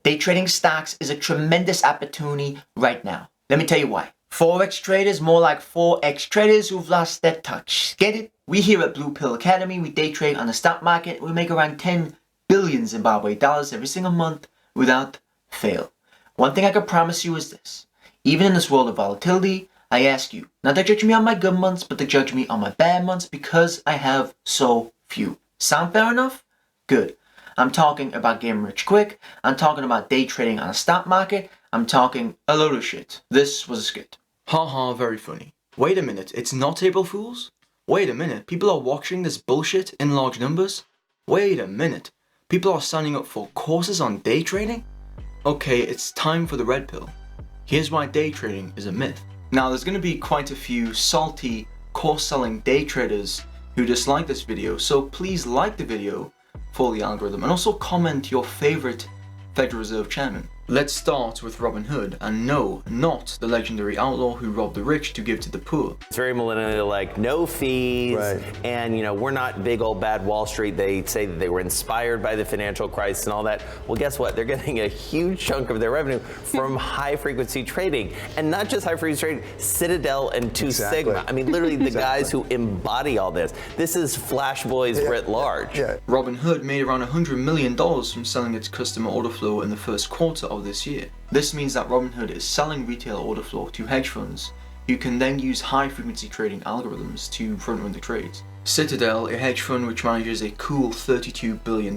Day trading stocks is a tremendous opportunity right now. Let me tell you why. Forex traders, more like 4X traders who've lost their touch. Get it? We here at Blue Pill Academy, we day trade on the stock market. We make around 10 billion Zimbabwe dollars every single month without fail. One thing I can promise you is this. Even in this world of volatility, I ask you not to judge me on my good months, but to judge me on my bad months because I have so few. Sound fair enough? Good. I'm talking about getting rich quick. I'm talking about day trading on the stock market. I'm talking a load of shit. This was a skit. Haha, very funny. Wait a minute, it's not April Fools? Wait a minute, people are watching this bullshit in large numbers? Wait a minute, people are signing up for courses on day trading? Okay, it's time for the red pill. Here's why day trading is a myth. Now, there's going to be quite a few salty, course-selling day traders who dislike this video, so please like the video for the algorithm and also comment your favorite Federal Reserve chairman. Let's start with Robinhood, and no, not the legendary outlaw who robbed the rich to give to the poor. It's very millennial, like no fees, right. And we're not big old bad Wall Street. They say that they were inspired by the financial crisis and all that. Well, guess what? They're getting a huge chunk of their revenue from high frequency trading, and not just high frequency trading, Citadel and Two Sigma. I mean, literally the guys who embody all this. This is Flash Boys writ large. Yeah. Robinhood made around $100 million from selling its customer order flow in the first quarter of this year. This means that Robinhood is selling retail order flow to hedge funds who can then use high frequency trading algorithms to front run the trades. Citadel, a hedge fund which manages a cool $32 billion,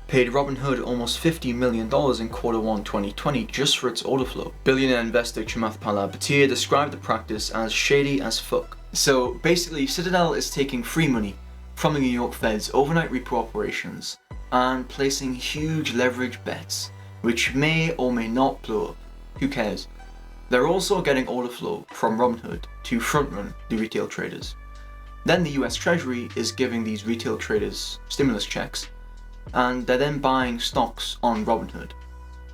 paid Robinhood almost $50 million in quarter 1 2020 just for its order flow. Billionaire investor Chamath Palihapitiya described the practice as shady as fuck. So basically, Citadel is taking free money from the New York Fed's overnight repo operations and placing huge leverage bets which may or may not blow up. Who cares? They're also getting order flow from Robinhood to front-run the retail traders. Then the US Treasury is giving these retail traders stimulus checks, and they're then buying stocks on Robinhood.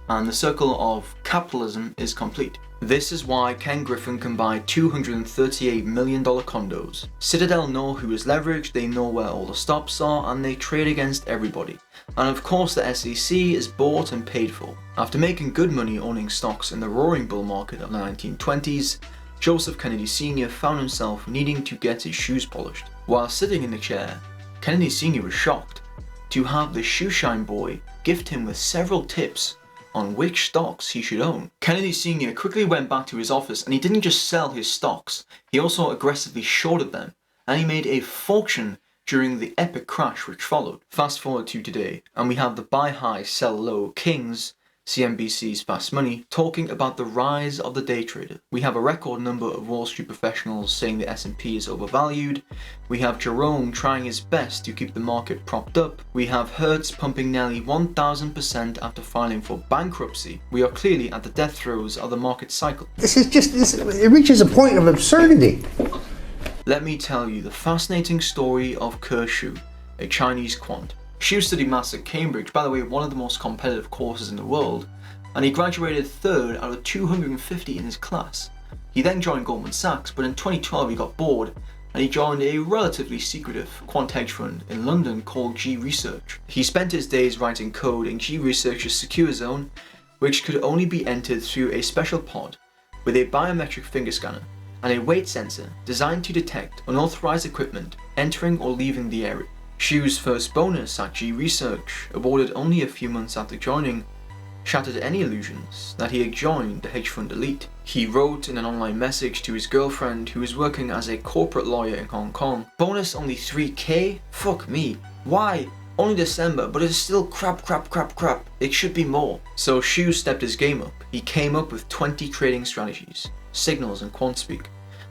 And the circle of capitalism is complete. This is why Ken Griffin can buy $238 million condos. Citadel know who is leveraged, they know where all the stops are, and they trade against everybody. And of course the SEC is bought and paid for. After making good money owning stocks in the roaring bull market of the 1920s, Joseph Kennedy Sr. found himself needing to get his shoes polished. While sitting in the chair, Kennedy Sr. was shocked to have the Shoeshine Boy gift him with several tips on which stocks he should own. Kennedy Sr. quickly went back to his office, and he didn't just sell his stocks, he also aggressively shorted them, and he made a fortune during the epic crash which followed. Fast forward to today, and we have the buy high, sell low kings, CNBC's Fast Money, talking about the rise of the day trader. We have a record number of Wall Street professionals saying the S&P is overvalued. We have Jerome trying his best to keep the market propped up. We have Hertz pumping nearly 1,000% after filing for bankruptcy. We are clearly at the death throes of the market cycle. It reaches a point of absurdity. Let me tell you the fascinating story of Ke Shu, a Chinese quant. Shu studied maths at Cambridge, by the way, one of the most competitive courses in the world, and he graduated third out of 250 in his class. He then joined Goldman Sachs, but in 2012 he got bored and he joined a relatively secretive quant hedge fund in London called G Research. He spent his days writing code in G Research's secure zone, which could only be entered through a special pod with a biometric finger scanner and a weight sensor designed to detect unauthorized equipment entering or leaving the area. Shu's first bonus at G Research, awarded only a few months after joining, shattered any illusions that he had joined the hedge fund elite. He wrote in an online message to his girlfriend who was working as a corporate lawyer in Hong Kong, "Bonus only 3k? Fuck me. Why? Only December, but it's still crap. It should be more." So Shu stepped his game up. He came up with 20 trading strategies, signals and quant speak,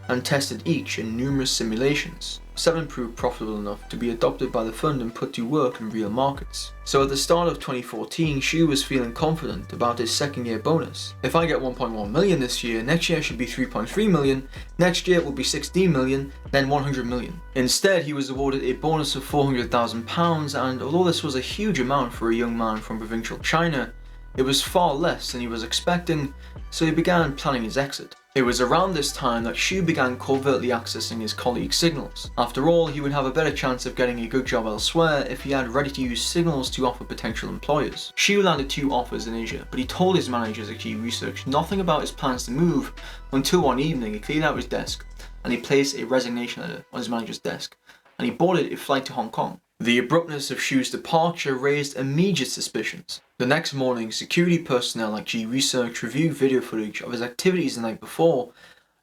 and tested each in numerous simulations. 7 proved profitable enough to be adopted by the fund and put to work in real markets. So at the start of 2014, Shu was feeling confident about his second year bonus. If I get 1.1 million this year, next year should be 3.3 million, next year it will be 16 million, then 100 million. Instead, he was awarded a bonus of £400,000, and although this was a huge amount for a young man from provincial China, It was far less than he was expecting, so he began planning his exit. It was around this time that Shu began covertly accessing his colleagues' signals. After all, he would have a better chance of getting a good job elsewhere if he had ready-to-use signals to offer potential employers. Shu landed 2 offers in Asia, but he told his managers at G Research nothing about his plans to move until one evening he cleared out his desk and he placed a resignation letter on his manager's desk, and he boarded a flight to Hong Kong. The abruptness of Shu's departure raised immediate suspicions. The next morning, security personnel at G Research reviewed video footage of his activities the night before,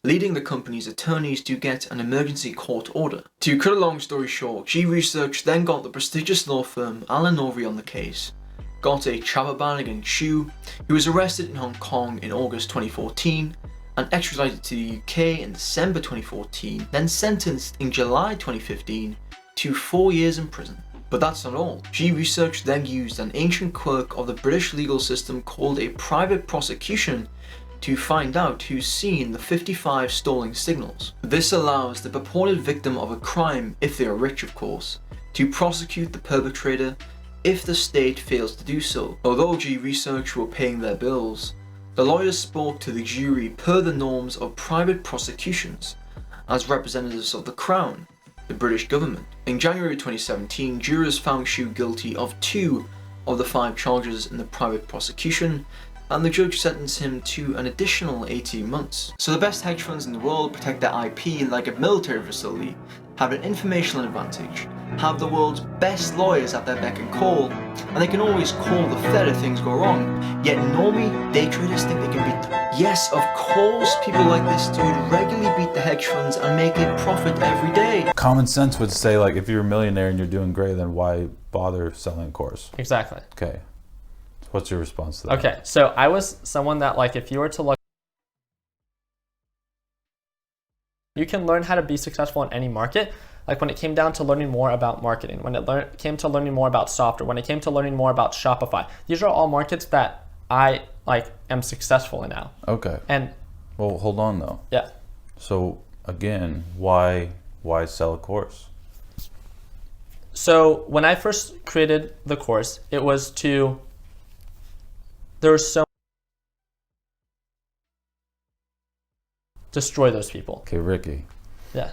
leading the company's attorneys to get an emergency court order. To cut a long story short, G Research then got the prestigious law firm Allen Overy on the case, got a travel ban against Shu, who was arrested in Hong Kong in August 2014, and extradited to the UK in December 2014, then sentenced in July 2015 to 4 years in prison. But that's not all. G Research then used an ancient quirk of the British legal system called a private prosecution to find out who's seen the 55 stolen signals. This allows the purported victim of a crime, if they are rich of course, to prosecute the perpetrator if the state fails to do so. Although G Research were paying their bills, the lawyers spoke to the jury per the norms of private prosecutions as representatives of the Crown, the British government. In January 2017, jurors found Shu guilty of 2 of the 5 charges in the private prosecution, and the judge sentenced him to an additional 18 months. So the best hedge funds in the world protect their IP like a military facility, have an informational advantage, have the world's best lawyers at their beck and call, and they can always call the Fed if things go wrong, yet normie day traders think they can beat them. Yes, of course, people like this dude regularly beat the hedge funds and make a profit every day. Common sense would say, like, if you're a millionaire and you're doing great, then why bother selling course? Exactly. Okay. What's your response to that? Okay, so I was someone that, like, if you were to look, you can learn how to be successful in any market. Like when it came down to learning more about marketing, when it came to learning more about software, when it came to learning more about Shopify, these are all markets that I am successful in now. Okay. And well, hold on though. Yeah. So again, why sell a course? So when I first created the course, it was to, there were so destroy those people. Okay, Ricky. Yeah.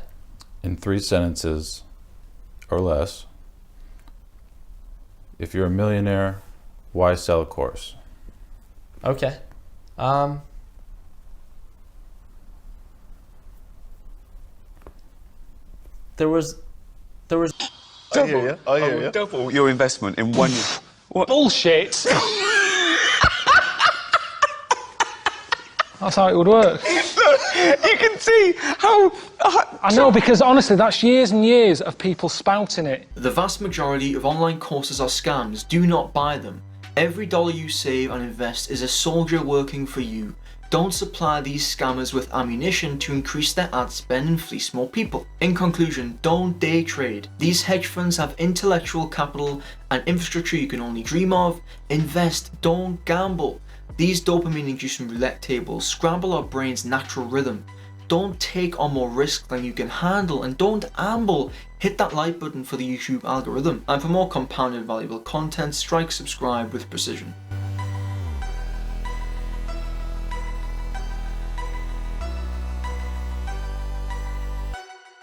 In 3 sentences or less, if you're a millionaire, why sell a course? Okay. There was I hear you. Double your investment in 1 year. What? Bullshit. That's how it would work. You can see how... I know, because honestly, that's years and years of people spouting it. The vast majority of online courses are scams. Do not buy them. Every dollar you save and invest is a soldier working for you. Don't supply these scammers with ammunition to increase their ad spend and fleece more people. In conclusion, don't day trade. These hedge funds have intellectual capital and infrastructure you can only dream of. Invest, don't gamble. These dopamine-inducing roulette tables scramble our brain's natural rhythm. Don't take on more risk than you can handle, and don't amble. Hit that like button for the YouTube algorithm. And for more compounded valuable content, strike subscribe with precision.